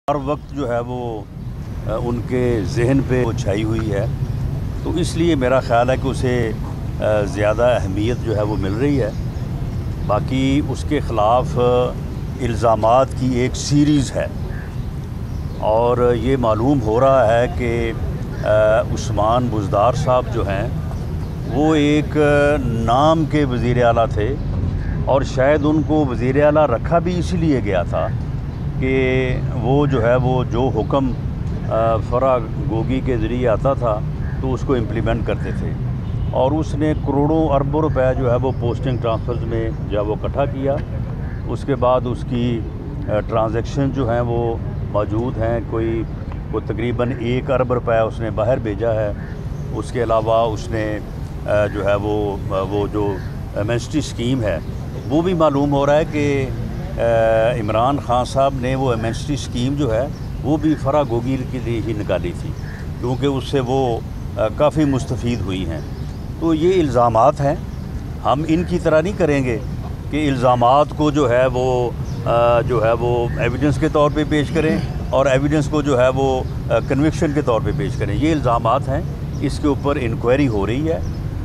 ہر وقت جو ہے وہ ان کے ذہن پہ وہ چھائی ہوئی ہے، تو اس لیے میرا خیال ہے کہ اسے زیادہ اہمیت جو ہے وہ مل رہی ہے۔ باقی اس کے خلاف الزامات کی ایک سیریز ہے اور یہ معلوم ہو رہا ہے کہ عثمان بزدار صاحب جو ہیں وہ ایک نام کے وزیر اعلیٰ تھے، اور شاید ان کو وزیر اعلیٰ رکھا بھی اسی لیے گیا تھا کہ وہ جو ہے وہ جو حکم فرا گوگی کے ذریعے آتا تھا تو اس کو امپلیمنٹ کرتے تھے، اور اس نے کروڑوں اربوں روپے جو ہے وہ پوسٹنگ ٹرانسفرز میں جو ہے وہ اکٹھا کیا۔ اس کے بعد اس کی ٹرانزیکشن جو ہیں وہ موجود ہیں، کوئی تقریباً 1 ارب روپے اس نے باہر بھیجا ہے۔ اس کے علاوہ اس نے جو ہے وہ جو ایمنسٹی اسکیم ہے وہ بھی معلوم ہو رہا ہے کہ عمران خان صاحب نے وہ ایمنسٹی اسکیم جو ہے وہ بھی فرا گوگی کے لیے ہی نکالی تھی، کیونکہ اس سے وہ کافی مستفید ہوئی ہیں۔ تو یہ الزامات ہیں، ہم ان کی طرح نہیں کریں گے کہ الزامات کو جو ہے وہ ایویڈنس کے طور پہ پیش کریں اور ایویڈنس کو جو ہے وہ کنوکشن کے طور پہ پیش کریں۔ یہ الزامات ہیں، اس کے اوپر انکوائری ہو رہی ہے۔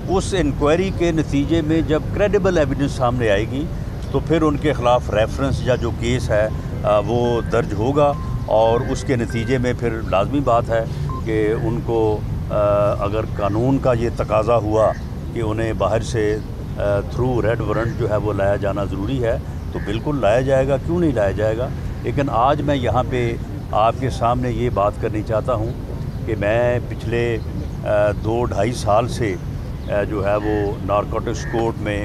اس انکوائری کے نتیجے میں جب کریڈیبل ایویڈنس سامنے آئے گی تو پھر ان کے خلاف ریفرنس یا جو کیس ہے وہ درج ہوگا، اور اس کے نتیجے میں پھر لازمی بات ہے کہ ان کو اگر قانون کا یہ تقاضا ہوا کہ انہیں باہر سے تھرو ریڈ وارنٹ جو ہے وہ لایا جانا ضروری ہے تو بالکل لایا جائے گا، کیوں نہیں لایا جائے گا۔ لیکن آج میں یہاں پہ آپ کے سامنے یہ بات کرنی چاہتا ہوں کہ میں پچھلے 2-2.5 سال سے جو ہے وہ نارکوٹکس کورٹ میں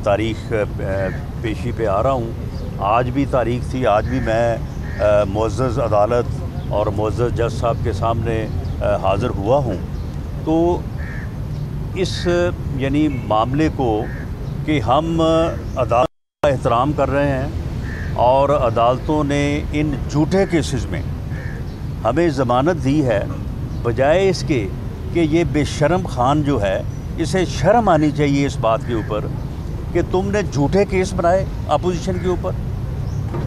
تاریخ پیشی پہ آ رہا ہوں۔ آج بھی تاریخ تھی، آج بھی میں معزز عدالت اور معزز جج صاحب کے سامنے حاضر ہوا ہوں۔ تو اس یعنی معاملے کو کہ ہم عدالت کا احترام کر رہے ہیں اور عدالتوں نے ان جھوٹے کیسز میں ہمیں ضمانت دی ہے، بجائے اس کے کہ یہ بے شرم خان جو ہے اسے شرم آنی چاہیے اس بات کے اوپر کہ تم نے جھوٹے کیس بنائے اپوزیشن کے اوپر،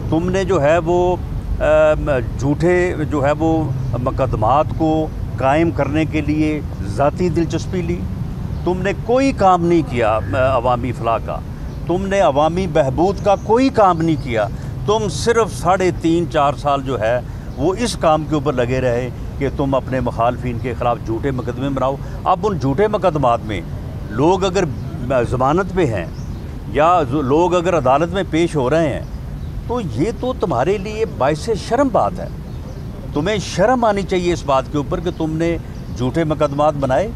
تم نے جو ہے وہ جھوٹے جو ہے وہ مقدمات کو قائم کرنے کے لیے ذاتی دلچسپی لی، تم نے کوئی کام نہیں کیا عوامی فلاح کا، تم نے عوامی بہبود کا کوئی کام نہیں کیا، تم صرف 3.5-4 سال جو ہے وہ اس کام کے اوپر لگے رہے کہ تم اپنے مخالفین کے خلاف جھوٹے مقدمے بناؤ۔ اب ان جھوٹے مقدمات میں لوگ اگر ضمانت پہ ہیں یا لوگ اگر عدالت میں پیش ہو رہے ہیں تو یہ تو تمہارے لیے باعث شرم بات ہے۔ تمہیں شرم آنی چاہیے اس بات کے اوپر کہ تم نے جھوٹے مقدمات بنائے،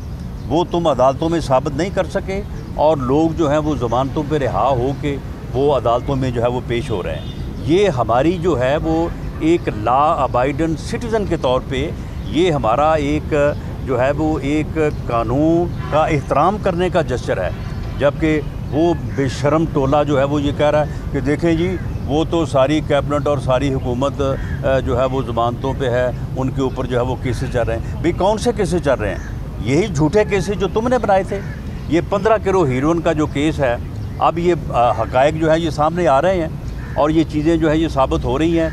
وہ تم عدالتوں میں ثابت نہیں کر سکے، اور لوگ جو ہیں وہ ضمانتوں پہ رہا ہو کے وہ عدالتوں میں جو ہے وہ پیش ہو رہے ہیں۔ یہ ہماری جو ہے وہ ایک لا ابائیڈنٹ سٹیزن کے طور پہ یہ ہمارا ایک جو ہے وہ ایک قانون کا احترام کرنے کا جسچر ہے، جبکہ وہ بے شرم ٹولہ جو ہے وہ یہ کہہ رہا ہے کہ دیکھیں جی وہ تو ساری کیبنٹ اور ساری حکومت جو ہے وہ ضمانتوں پہ ہے، ان کے اوپر جو ہے وہ کیسز چل رہے ہیں۔ بھی کون سے کیسز چل رہے ہیں؟ یہی جھوٹے کیسز جو تم نے بنائے تھے۔ یہ 15 کلو ہیروئن کا جو کیس ہے، اب یہ حقائق جو ہے یہ سامنے آ رہے ہیں اور یہ چیزیں جو ہے یہ ثابت ہو رہی ہیں۔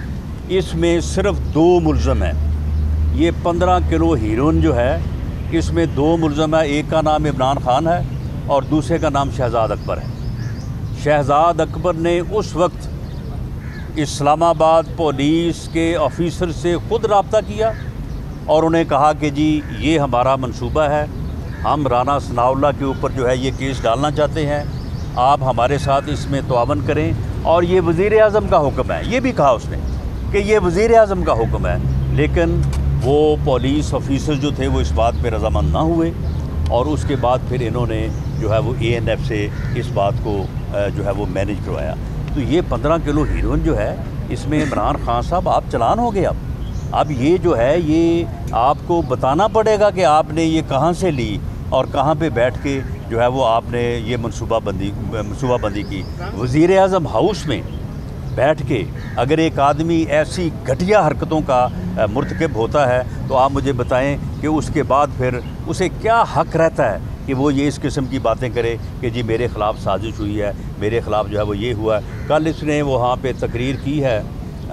اس میں صرف 2 ملزم ہیں۔ یہ 15 کلو ہیروئن جو ہے اس میں 2 ملزم ہیں، ایک کا نام عمران خان ہے اور دوسرے کا نام شہزاد اکبر ہے۔ شہزاد اکبر نے اس وقت اسلام آباد پولیس کے آفیسر سے خود رابطہ کیا اور انہیں کہا کہ جی یہ ہمارا منصوبہ ہے، ہم رانا ثناء اللہ کے اوپر جو ہے یہ کیس ڈالنا چاہتے ہیں، آپ ہمارے ساتھ اس میں تعاون کریں، اور یہ وزیر اعظم کا حکم ہے۔ یہ بھی کہا اس نے کہ یہ وزیر اعظم کا حکم ہے، لیکن وہ پولیس آفیسر جو تھے وہ اس بات پہ رضامند نہ ہوئے، اور اس کے بعد پھر انہوں نے جو ہے وہ ANF سے اس بات کو جو ہے وہ مینیج کروایا۔ تو یہ 15 کلو ہیروئن جو ہے اس میں عمران خان صاحب آپ چلان ہو گئے۔ اب یہ جو ہے یہ آپ کو بتانا پڑے گا کہ آپ نے یہ کہاں سے لی اور کہاں پہ بیٹھ کے جو ہے وہ آپ نے یہ منصوبہ بندی کی۔ وزیر اعظم ہاؤس میں بیٹھ کے اگر ایک آدمی ایسی گھٹیا حرکتوں کا مرتکب ہوتا ہے تو آپ مجھے بتائیں کہ اس کے بعد پھر اسے کیا حق رہتا ہے کہ وہ یہ اس قسم کی باتیں کرے کہ جی میرے خلاف سازش ہوئی ہے، میرے خلاف جو ہے وہ یہ ہوا ہے۔ کل اس نے وہاں پہ تقریر کی ہے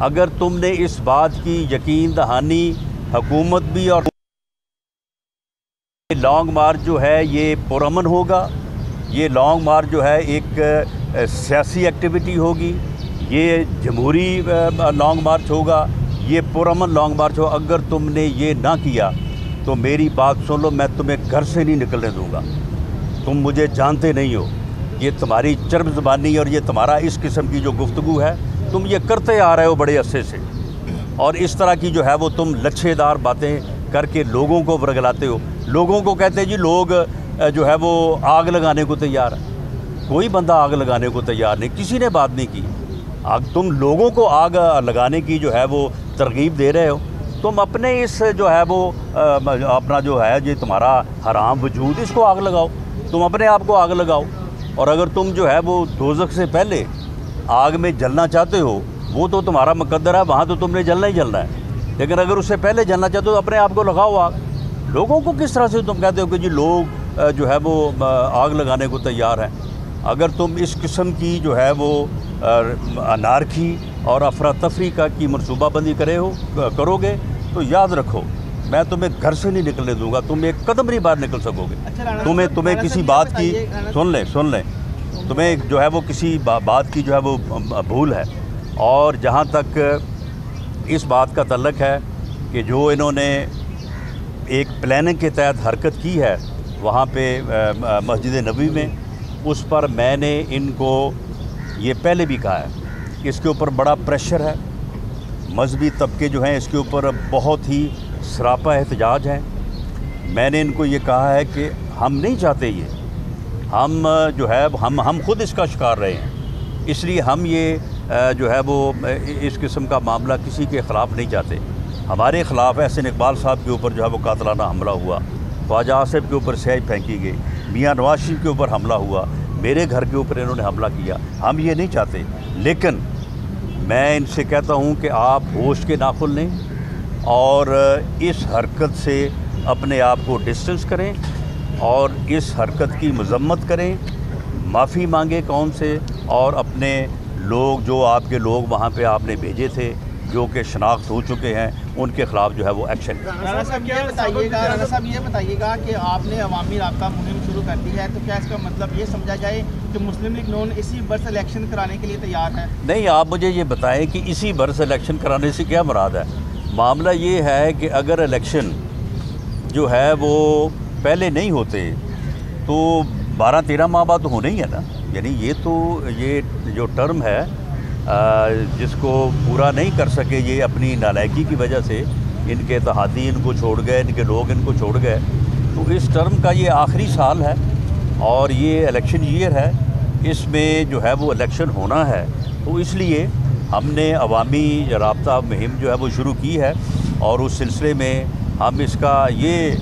اگر تم نے اس بات کی یقین دہانی حکومت بھی اور لانگ مارچ جو ہے یہ پرامن ہوگا، یہ لانگ مارچ جو ہے ایک سیاسی ایکٹیویٹی ہوگی، یہ جمہوری لانگ مارچ ہوگا، یہ پرامن لانگ مارچ ہوگا، اگر تم نے یہ نہ کیا تو میری بات سن لو، میں تمہیں گھر سے نہیں نکلنے دوں گا۔ تم مجھے جانتے نہیں ہو، یہ تمہاری چرب زبانی اور یہ تمہارا اس قسم کی جو گفتگو ہے تم یہ کرتے آ رہے ہو بڑے عرصے سے، اور اس طرح کی جو ہے وہ تم لچھے دار باتیں کر کے لوگوں کو ورگلاتے ہو۔ لوگوں کو کہتے ہیں جی لوگ جو ہے وہ آگ لگانے کو تیار ہے، کوئی بندہ آگ لگانے کو تیار نہیں، کسی نے بات نہیں کی۔ تم لوگوں کو آگ لگانے کی جو ہے وہ ترغیب دے رہے ہو، تم اپنے اس جو ہے وہ اپنا جو ہے یہ تمہارا حرام وجود اس کو آگ لگاؤ، تم اپنے آپ کو آگ لگاؤ۔ اور اگر تم جو ہے وہ دوزخ سے پہلے آگ میں جلنا چاہتے ہو وہ تو تمہارا مقدر ہے، وہاں تو تم نے جلنا ہی جلنا ہے، لیکن اگر اس سے پہلے جلنا چاہتے ہو تو اپنے آپ کو لگاؤ آگ۔ لوگوں کو کس طرح سے تم کہتے ہو کہ جی لوگ جو ہے وہ آگ لگانے کو تیار ہیں؟ اگر تم اس قسم کی جو ہے وہ انارکی اور افراتفری کی منصوبہ بندی کرو گے تو یاد رکھو میں تمہیں گھر سے نہیں نکلنے دوں گا، تم ایک قدم نہیں باہر نکل سکو گے۔ تمہیں کسی بات کی سن لیں تمہیں جو ہے وہ کسی بات کی جو ہے وہ بھول ہے۔ اور جہاں تک اس بات کا تعلق ہے کہ جو انہوں نے ایک پلاننگ کے تحت حرکت کی ہے وہاں پہ مسجد نبوی میں، اس پر میں نے ان کو یہ پہلے بھی کہا ہے کہ اس کے اوپر بڑا پریشر ہے، مذہبی طبقے جو ہیں اس کے اوپر بہت ہی سراپا احتجاج ہیں۔ میں نے ان کو یہ کہا ہے کہ ہم نہیں چاہتے، یہ ہم جو ہے ہم خود اس کا شکار رہے ہیں، اس لیے ہم یہ جو ہے وہ اس قسم کا معاملہ کسی کے خلاف نہیں چاہتے۔ ہمارے خلاف احسن اقبال صاحب کے اوپر جو ہے وہ قاتلانہ حملہ ہوا، خواجہ آصف کے اوپر سیاہی پھینکی گئی، میاں نواز شریف کے اوپر حملہ ہوا، میرے گھر کے اوپر انہوں نے حملہ کیا، ہم یہ نہیں چاہتے۔ لیکن میں ان سے کہتا ہوں کہ آپ ہوش کے ناخن لیں اور اس حرکت سے اپنے آپ کو ڈسٹنس کریں اور اس حرکت کی مذمت کریں، معافی مانگیں قوم سے، اور اپنے لوگ جو آپ کے لوگ وہاں پہ آپ نے بھیجے تھے جو کہ شناخت ہو چکے ہیں ان کے خلاف جو ہے وہ ایکشن۔ رانا صاحب یہ بتائیے گا کہ آپ نے عوامی رابطہ مہم شروع کر دی ہے، تو کیا اس کا مطلب یہ سمجھا جائے کہ مسلم لیگ نون اسی برس الیکشن کرانے کے لیے تیار ہے؟ نہیں، آپ مجھے یہ بتائیں کہ اسی برس الیکشن کرانے سے کیا مراد ہے؟ معاملہ یہ ہے کہ اگر الیکشن جو ہے وہ پہلے نہیں ہوتے تو 12-13 ماہ بعد تو ہونا ہی ہے نا، یعنی یہ جو ٹرم ہے جس کو پورا نہیں کر سکے یہ اپنی نالائکی کی وجہ سے، ان کے اتحادی ان کو چھوڑ گئے، ان کے لوگ ان کو چھوڑ گئے، تو اس ٹرم کا یہ آخری سال ہے اور یہ الیکشن ایئر ہے، اس میں جو ہے وہ الیکشن ہونا ہے، تو اس لیے ہم نے عوامی رابطہ مہم جو ہے وہ شروع کی ہے، اور اس سلسلے میں ہم اس کا یہ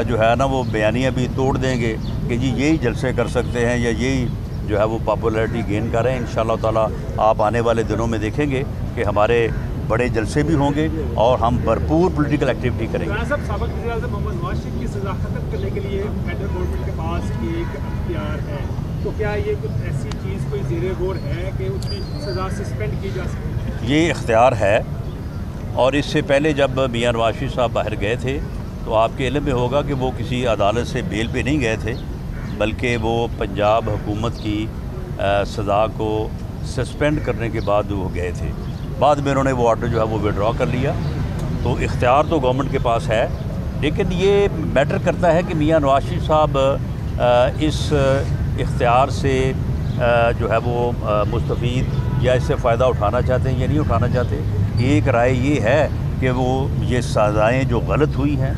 جو ہے نا وہ بیانیہ بھی توڑ دیں گے کہ جی یہی جلسے کر سکتے ہیں یا یہی جو ہے وہ پاپولیرٹی گین کر رہے ہیں۔ انشاءاللہ تعالیٰ آپ آنے والے دنوں میں دیکھیں گے کہ ہمارے بڑے جلسے بھی ہوں گے اور ہم بھرپور پولیٹیکل ایکٹیویٹی کریں گے۔ سابق وزیر اعظم محمد نواز شریف کی سزا ختم کرنے کے لیے فیڈرل گورنمنٹ کے پاس ایک اختیار ہے، تو کیا یہ کچھ ایسی چیز کوئی زیر غور ہے کہ اس کی سزا سسپینڈ کی جا سکتی ہے؟ یہ اختیار ہے، اور اس سے پہلے جب میاں نواز شریف صاحب باہر گئے تھے تو آپ کے علم میں ہوگا کہ وہ کسی عدالت سے بیل پہ نہیں گئے تھے، بلکہ وہ پنجاب حکومت کی سزا کو سسپینڈ کرنے کے بعد وہ گئے تھے، بعد میں انہوں نے وہ آرڈر جو ہے وہ وڈرا کر لیا۔ تو اختیار تو گورنمنٹ کے پاس ہے، لیکن یہ میٹر کرتا ہے کہ میاں نواز شریف صاحب اس اختیار سے جو ہے وہ مستفید یا اس سے فائدہ اٹھانا چاہتے ہیں یا نہیں اٹھانا چاہتے۔ ایک رائے یہ ہے کہ وہ یہ سزائیں جو غلط ہوئی ہیں،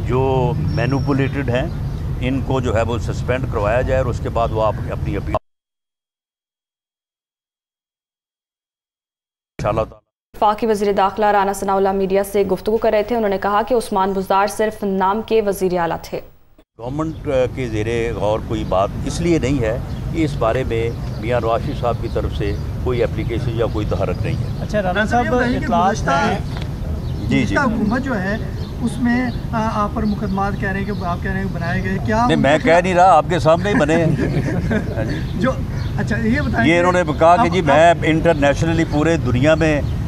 جو مینوپولیٹڈ ہیں، ان کو جو ہے وہ سسپینڈ کروایا جائے اور اس کے بعد وہ آپ اپنی اپیل انشاءاللہ تعالی۔ وفاقی وزیر داخلہ رانا ثناء اللہ میڈیا سے گفتگو کر رہے تھے، انہوں نے کہا کہ عثمان بزدار صرف نام کے وزیر اعلیٰ تھے۔ گورنمنٹ کے زیر غور کوئی بات اس لیے نہیں ہے کہ اس بارے میں میاں نواز شریف صاحب کی طرف سے کوئی اپلیکیشن یا کوئی تحرک نہیں ہے۔ اچھا رانا صاحب، جی حکومت جو ہے اس میں آپ پر مقدمات کہہ رہے ہیں کہ آپ کہہ رہے ہیں بنائے گئے، کیا نہیں میں کہہ نہیں رہا، آپ کے سامنے ہی بنے ہیں جو اچھا یہ بتائیں، یہ انہوں نے کہا کہ جی میں انٹرنیشنلی پورے دنیا میں